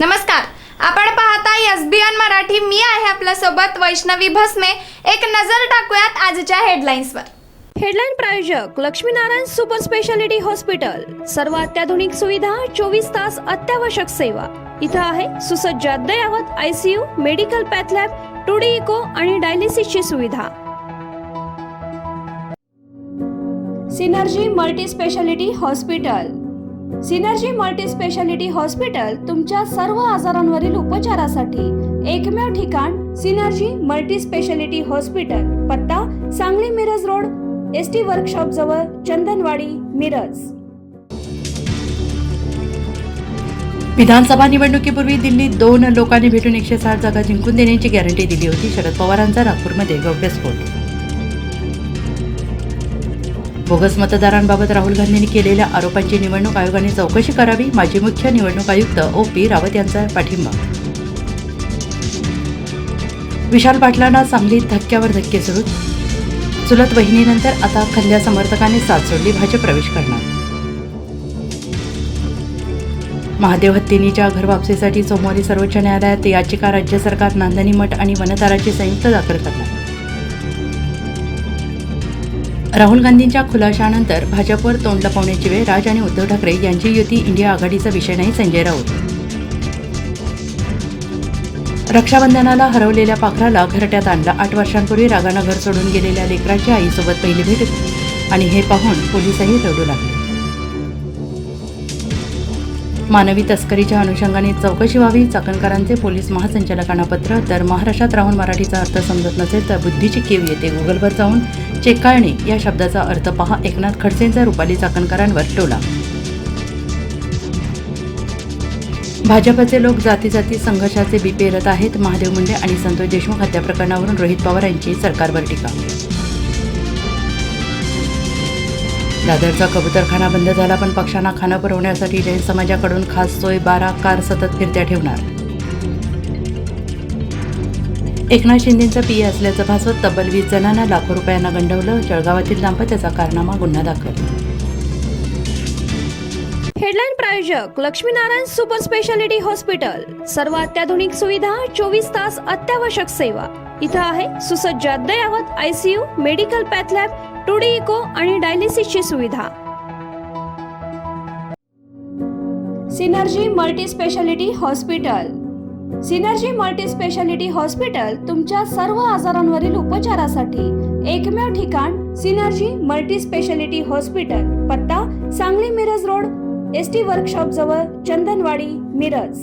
नमस्कार, आपण पाहताय एसबीएन मराठी. मी आहे आपल्या सोबत वैष्णवी भस्मे. एक नजर टाकूयात आजच्या हेडलाईन्सवर. हेडलाईन प्रायोजक लक्ष्मीनारायण सुपर स्पेशालिटी हॉस्पिटल. सर्व अत्याधुनिक सुविधा, 24 तास अत्यावश्यक सेवा. इथं आहे सुसज्ज अद्ययावत ICU, medical path lab, 2D echo आणि डायलिसिसची सुविधा. Synergy multi speciality hospital. Synergy multi speciality hospital तुमच्या सर्व आजारांवरील उपचारासाठी एकमेव ठिकाण. Synergy multi speciality hospital. पत्ता Sangli Miraj road, ST workshop जवळ, चंदनवाडी, मिरज. विधानसभा निवडणुकीपूर्वी दिल्लीत 2 लोकांनी भेटून 160 जागा जिंकून देण्याची गॅरंटी दिली होती. शरद पवारांचा नागपूरमध्ये गौप्यस्फोट. बोगस मतदारांबाबत राहुल गांधींनी केलेल्या आरोपांची निवडणूक आयोगाने चौकशी करावी. माजी मुख्य निवडणूक आयुक्त OP रावत यांचा पाठिंबा. विशाल पाटलांना सांगलीत धक्क्यावर धक्के सुरू. चुलत बहिणीनंतर आता खंद्या समर्थकांनी साथ सोडली, भाजप प्रवेश करणार. महादेव हत्तीनीच्या घरवापसीसाठी सोमवारी सर्वोच्च न्यायालयात याचिका. राज्य सरकार नांदणी मठ आणि वनताराची संयुक्त दाखल करणार. राहुल गांधींच्या खुलाशानंतर भाजपवर तोंड लपवण्याची वेळ. राज आणि उद्धव ठाकरे यांची युती इंडिया आघाडीचा विषय नाही, संजय राऊत. रक्षाबंधनाला हरवलेल्या पाखराला घरट्यात आणलं. 8 वर्षांपूर्वी रागानं घर सोडून गेलेल्या लेकराची आईसोबत पहिली भेट आणि हे पाहून पोलिसही रडू लागले. मानवी तस्करीच्या अनुषंगाने चौकशी व्हावी. चाकणकरांचे पोलीस महासंचालकांना पत्र. तर महाराष्ट्रात राहून मराठीचा अर्थ समजत नसेल तर बुद्धीची कीव येते. गुगलवर जाऊन चेकाळणी या शब्दाचा अर्थ पहा. एकनाथ खडसेंचा रुपाली चाकणकरांवर टोला. भाजपचे लोक जाती संघर्षाचे बी पेरत आहेत. महादेव मुंडे आणि संतोष देशमुख हत्या प्रकरणावरून रोहित पवार यांची सरकारवर टीका. दादरचा कबूतरखाना बंद झाला, पण पक्ष्यांना खाणं पुरवण्यासाठी जैन समाजाकडून खास सोय. 12 कार सतत फिरत्या ठेवणार. एकनाथ शिंदेंचा पीए असल्याचं भासवत तब्बल 20 जणांना लाखो रुपयांना गंडवलं. जळगावातील दाम्पत्याचा कारनामा, गुन्हा दाखल. हेडलाईन प्रायोजक लक्ष्मीनारायण सुपर स्पेशालिटी हॉस्पिटल. सर्व अत्याधुनिक सुविधा, 24 तास अत्यावश्यक सेवा. इथं आहे सुसज्ज अद्ययावत ICU, medical path lab, 2D echo आणि डायलिसिसची सुविधा. Synergy multi speciality hospital. Synergy multi speciality hospital तुमच्या सर्व आजारांवरील उपचारासाठी एकमेव ठिकाण. Synergy multi speciality hospital. पत्ता Sangli Miraj road, ST workshop जवळ, चंदनवाडी, मिरज.